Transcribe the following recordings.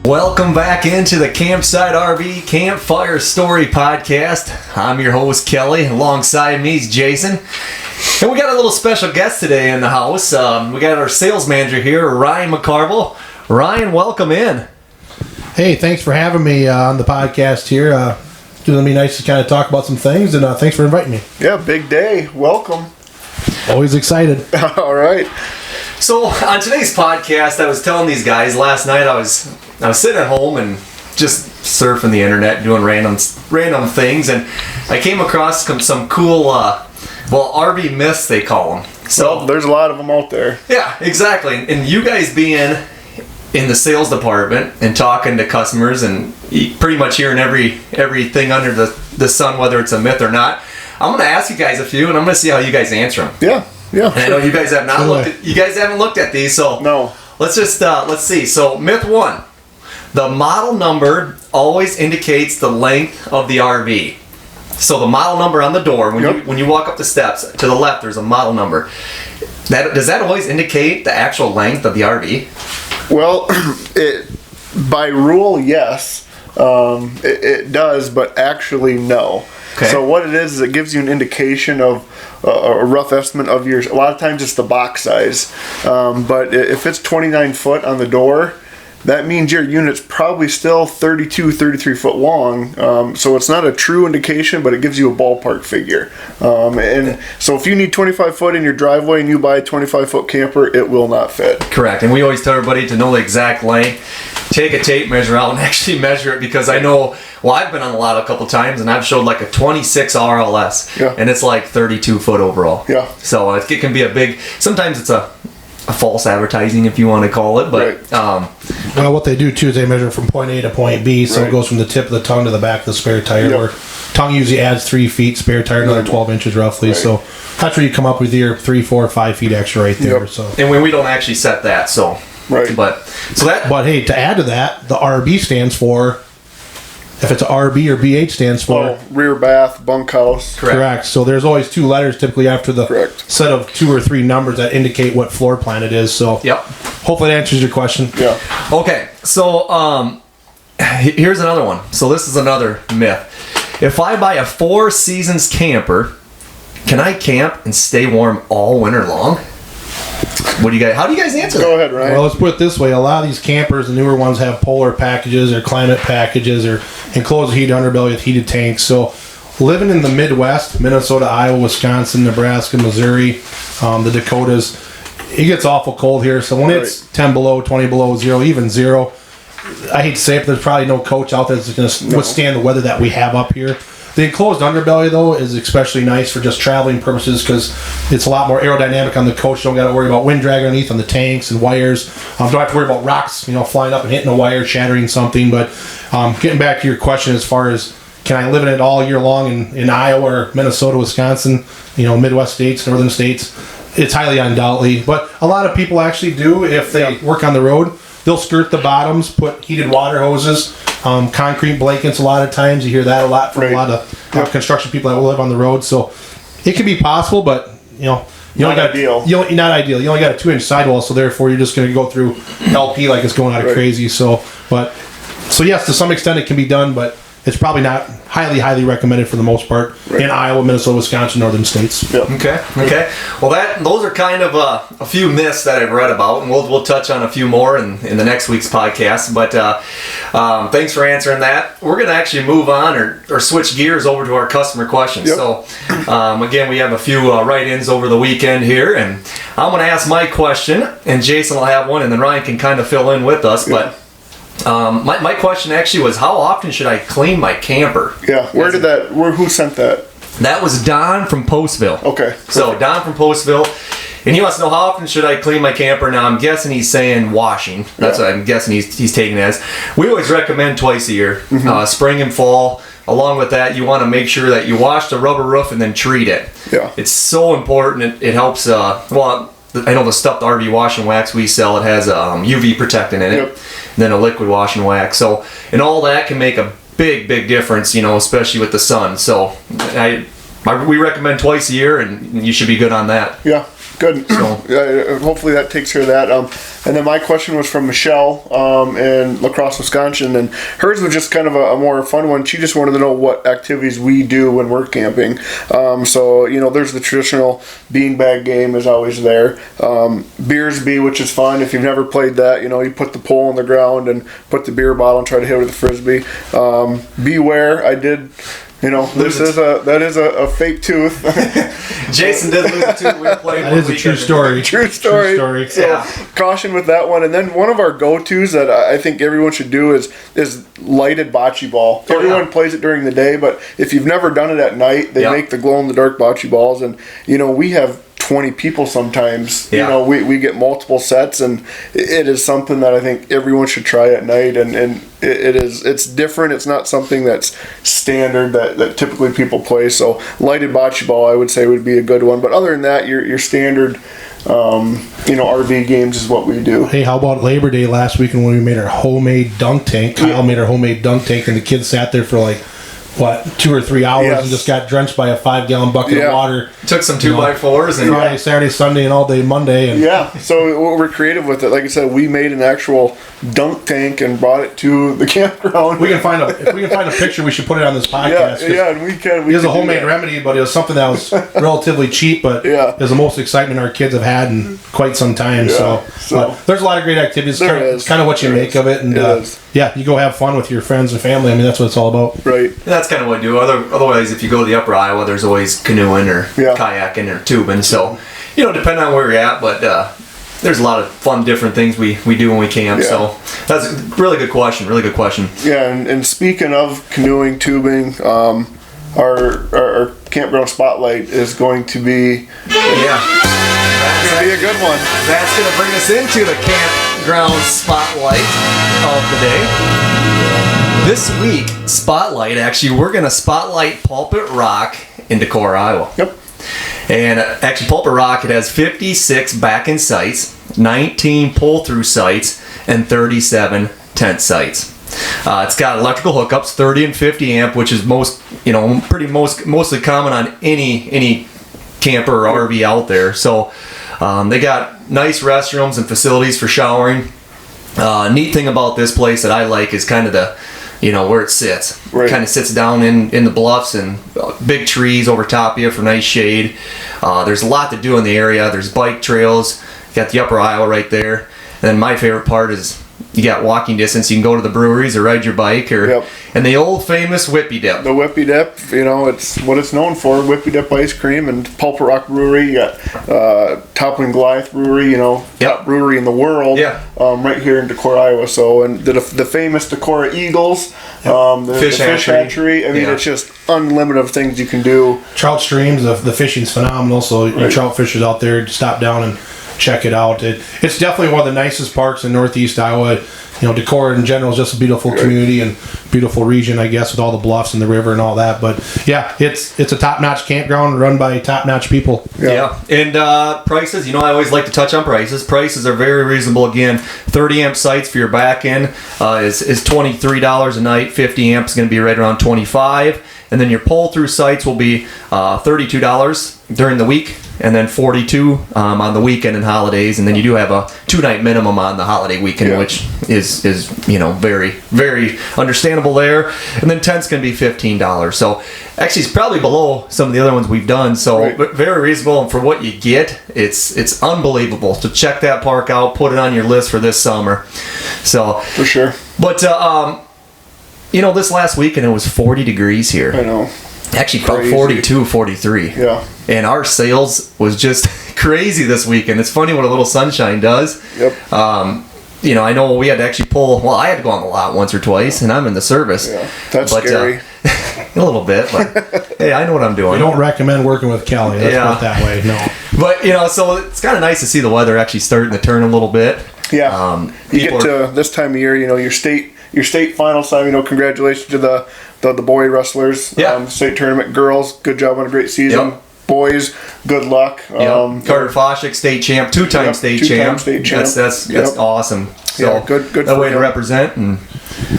Welcome back into the Campsite RV Campfire Story Podcast. I'm your host, Kelly. Alongside me is Jason. And we got a little special guest today in the house. We got our sales manager here, Ryan McCarville. Ryan, welcome in. Hey, thanks for having me on the podcast here. It's going to be nice to kind of talk about some things, and thanks for inviting me. Yeah, big day. Welcome. Always excited. All right. So on today's podcast, I was telling these guys last night, I was sitting at home and just surfing the internet, doing random things, and I came across some cool, RV myths they call them. So there's a lot of them out there. Yeah, exactly. And you guys being in the sales department and talking to customers and pretty much hearing everything under the sun, whether it's a myth or not, I'm going to ask you guys a few, and I'm going to see how you guys answer them. Yeah. And I know you guys have not looked at, you guys haven't looked at these, so no. Let's just let's see. So myth 1, the model number always indicates the length of the RV. So the model number on the door, when you walk up the steps to the left, there's a model number. Does that always indicate the actual length of the RV? Well, by rule, yes, it does, but actually no. Okay. So what it is it gives you an indication of a rough estimate of a lot of times it's the box size. But if it's 29 foot on the door, that means your unit's probably still 32, 33 foot long. So it's not a true indication, but it gives you a ballpark figure. And so if you need 25 foot in your driveway and you buy a 25 foot camper, it will not fit. Correct. And we always tell everybody to know the exact length. Take a tape measure out and actually measure it, because I know, I've been on the lot a couple times and I've showed like a 26 RLS, and it's like 32 foot overall. Yeah. So it can be a big, sometimes it's a false advertising, if you want to call it, but right. Well, what they do too is they measure from point A to point B, so it goes from the tip of the tongue to the back of the spare tire. Where tongue usually adds 3 feet, spare tire another 12 inches roughly. Right. So that's where you come up with your 3, 4, 5 feet extra right there. So and we don't actually set that, so right. But hey, to add to that, the RB stands for, if it's RB or BH stands for rear bath bunkhouse. Correct. So there's always 2 letters typically after the set of 2 or 3 numbers that indicate what floor plan it is. So hopefully that answers your question. Yeah. Okay. So here's another one. So this is another myth. If I buy a 4 seasons camper, can I camp and stay warm all winter long? How do you guys answer that? Go ahead, Ryan. Well, let's put it this way. A lot of these campers, the newer ones, have polar packages or climate packages or enclosed heated underbelly with heated tanks. So living in the Midwest, Minnesota, Iowa, Wisconsin, Nebraska, Missouri, the Dakotas, it gets awful cold here. So when it's 10 below, 20 below, 0, even 0, I hate to say it, but there's probably no coach out there that's going to withstand the weather that we have up here. The enclosed underbelly, though, is especially nice for just traveling purposes because it's a lot more aerodynamic on the coach. You don't got to worry about wind drag underneath on the tanks and wires. Don't have to worry about rocks, flying up and hitting a wire, shattering something. But getting back to your question as far as can I live in it all year long in Iowa or Minnesota, Wisconsin, Midwest states, northern states, it's highly undoubtedly. But a lot of people actually do if they work on the road. They'll skirt the bottoms, put heated water hoses, concrete blankets. A lot of times you hear that a lot from a lot of construction people that live on the road. So it could be possible, but not ideal. Not ideal. You only got a 2-inch sidewall, so therefore you're just going to go through LP like it's going out of crazy. So yes, to some extent it can be done, but it's probably not highly recommended for the most part in Iowa, Minnesota, Wisconsin, northern states. Yep. Okay. Well, those are kind of a few myths that I've read about, and we'll touch on a few more in the next week's podcast. But thanks for answering that. We're going to actually move on or switch gears over to our customer questions. Yep. So again, we have a few write-ins over the weekend here, and I'm going to ask my question, and Jason will have one, and then Ryan can kind of fill in with us. But my question actually was, how often should I clean my camper? Yeah. Who sent that? That was Don from Postville. Okay. So Don from Postville, and he wants to know how often should I clean my camper. Now I'm guessing he's saying washing. That's what I'm guessing he's taking it as. We always recommend twice a year, spring and fall. Along with that, you want to make sure that you wash the rubber roof and then treat it. Yeah. It's so important. It helps. I know the stuff, the RV wash and wax we sell, it has UV protectant in it. Yep. And then a liquid wash and wax. So, and all that can make a big difference, especially with the sun. So we recommend twice a year, and you should be good on that. Yeah. Good. So Hopefully that takes care of that. And then my question was from Michelle in La Crosse, Wisconsin, and hers was just kind of a more fun one. She just wanted to know what activities we do when we're camping. So there's the traditional beanbag game is always there. Beersby, which is fun. If you've never played that, you put the pole on the ground and put the beer bottle and try to hit it with a frisbee. Beware, I did. That is a fake tooth. Jason did lose a tooth. We were playing. That is a true story. True story. So caution with that one. And then one of our go-tos that I think everyone should do is lighted bocce ball. Everyone plays it during the day, but if you've never done it at night, they make the glow-in-the-dark bocce balls, and we have 20 people sometimes. We get multiple sets, and it is something that I think everyone should try at night, and it's different. It's not something that's standard that typically people play. So lighted bocce ball, I would say, would be a good one. But other than that, your standard RV games is what we do. Hey, how about Labor Day last weekend when we made our homemade dunk tank? Kyle made our homemade dunk tank, and the kids sat there for 2 or 3 hours and just got drenched by a 5-gallon bucket of water. Took some 2x4s and Friday, Saturday, Sunday, and all day Monday. And so we're creative with it. Like I said, we made an actual dunk tank and brought it to the campground. If we can find a picture, we should put it on this podcast. And we can. It was a homemade remedy, but it was something that was relatively cheap, but it was the most excitement our kids have had in quite some time. So there's a lot of great activities. It's kind of what you make of it, and you go have fun with your friends and family. I mean, that's what it's all about. Right. And that's kind of what I do. Otherwise, if you go to the Upper Iowa, there's always canoeing or kayaking or tubing. So, depending on where you're at, but there's a lot of fun, different things we do when we camp. Yeah. So that's a really good question. Really good question. Yeah, and speaking of canoeing, tubing, our campground spotlight is going to be that's going to be a good one. That's going to bring us into the campground spotlight of the day. This week, spotlight, actually, we're going to spotlight Pulpit Rock in Decorah, Iowa. Yep. And actually, Pulpit Rock, it has 56 back-in sites, 19 pull-through sites, and 37 tent sites. It's got electrical hookups, 30 and 50 amp, which is mostly common on any camper or RV out there. So they got nice restrooms and facilities for showering. Neat thing about this place that I like is kind of the where it sits. Right. Kind of sits down in the bluffs and big trees over top of you for nice shade. There's a lot to do in the area. There's bike trails. You got the Upper Iowa right there. And then my favorite part is you got walking distance. You can go to the breweries or ride your bike, and the old famous Whippy Dip. The Whippy Dip, it's what it's known for. Whippy Dip ice cream and Pulpit Rock Brewery. You got Toppling Goliath Brewery, top brewery in the world. Right here in Decorah, Iowa. So, and the famous Decorah Eagles, the fish hatchery. I mean, it's just unlimited of things you can do. Trout streams, the fishing's phenomenal. So your trout fishers out there, stop down and check it out. It's definitely one of the nicest parks in Northeast Iowa. Decorah in general is just a beautiful community and beautiful region, I guess, with all the bluffs and the river and all that. But it's a top-notch campground run by top-notch people. Yeah. And prices, I always like to touch on prices. Prices are very reasonable. Again, 30 amp sites for your back end is $23 a night. 50 amp is going to be right around $25. And then your pull-through sites will be $32 during the week, and then $42 on the weekend and holidays. And then you do have a 2-night minimum on the holiday weekend, which is very, very understandable there. And then tent's going to be $15. So actually, it's probably below some of the other ones we've done. So very reasonable, and for what you get, it's unbelievable. So check that park out. Put it on your list for this summer. So for sure. But this last weekend it was 40 degrees here. I know. Actually, about 42, 43. Yeah. And our sales was just crazy this weekend. It's funny what a little sunshine does. Yep. I know we had to actually I had to go on the lot once or twice, and I'm in the service. Yeah, that's scary. A little bit, but hey, I know what I'm doing. We don't recommend working with Kelly. Let's put it that way. No. But, so it's kind of nice to see the weather actually starting to turn a little bit. Yeah. You get to this time of year, your state finals time, congratulations to the boy wrestlers. State tournament girls, good job on a great season. boys, good luck. Carter Foshik, state champ, two-time state champ. That's awesome. So good. That way to represent. And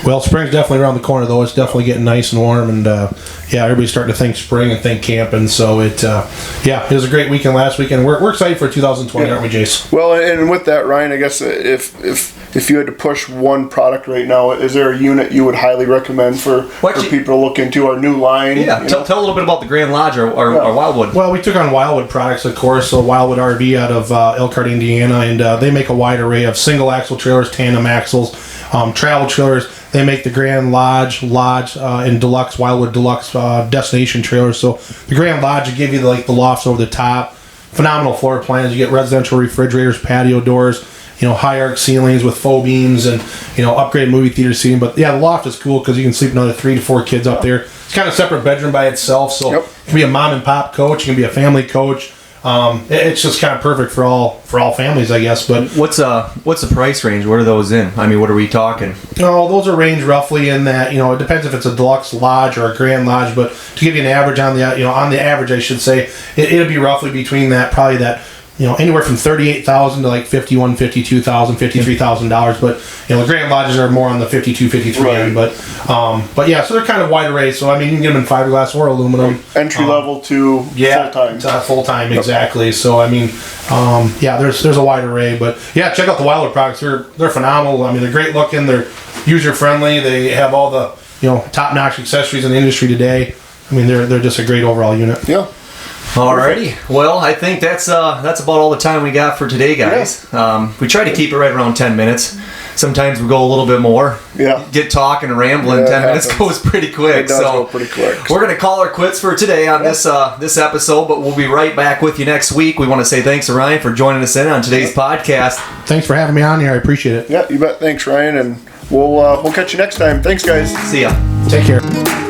well, spring's definitely around the corner, though. It's definitely getting nice and warm, and everybody's starting to think spring and think camping. So it was a great weekend last weekend. We're excited for 2020, aren't we, Jace? Well, and with that, Ryan, I guess if you had to push one product right now, is there a unit you would highly recommend for people to look into our new line? Yeah, tell a little bit about the Grand Lodge or Wildwood. Well, we took on Wildwood products, of course. So Wildwood RV out of Elkhart, Indiana, and they make a wide array of single axle trailers, tandem axles, travel trailers. They make the Grand Lodge, and Deluxe, Wildwood Deluxe destination trailers. So the Grand Lodge will give you the lofts over the top, phenomenal floor plans. You get residential refrigerators, patio doors, high arc ceilings with faux beams, and upgraded movie theater seating. But yeah, the loft is cool because you can sleep another 3 to 4 kids up there. It's kind of a separate bedroom by itself, so it can be a mom and pop coach, it can be a family coach. It's just kind of perfect for all families, I guess. But what's the price range? What are those in? I mean, what are we talking? No, those are range roughly in that. It depends if it's a deluxe lodge or a grand lodge. But to give you an average on the average, I should say it'll be roughly between that, probably that. Anywhere from $38,000 to like $51,000, $52,000, $53,000. But the Grand Lodges are more on the $52,000, $53,000 end. But yeah, so they're kind of wide array. So I mean, you can get them in fiberglass or aluminum. Entry level to full time. Full time, exactly. So I mean, there's a wide array. But yeah, check out the Wildwood products. They're phenomenal. I mean, they're great looking. They're user friendly. They have all the top notch accessories in the industry today. I mean, they're just a great overall unit. Yeah. Alrighty. Well, I think that's about all the time we got for today, guys. We try to keep it right around 10 minutes. Sometimes we go a little bit more. Yeah. Get talking and rambling. 10 minutes goes pretty quick. It does go pretty quick. We're going to call our quits for today on this episode, but we'll be right back with you next week. We want to say thanks to Ryan for joining us in on today's podcast. Thanks for having me on here. I appreciate it. Yeah, you bet. Thanks, Ryan, and we'll catch you next time. Thanks, guys. See ya. Take care.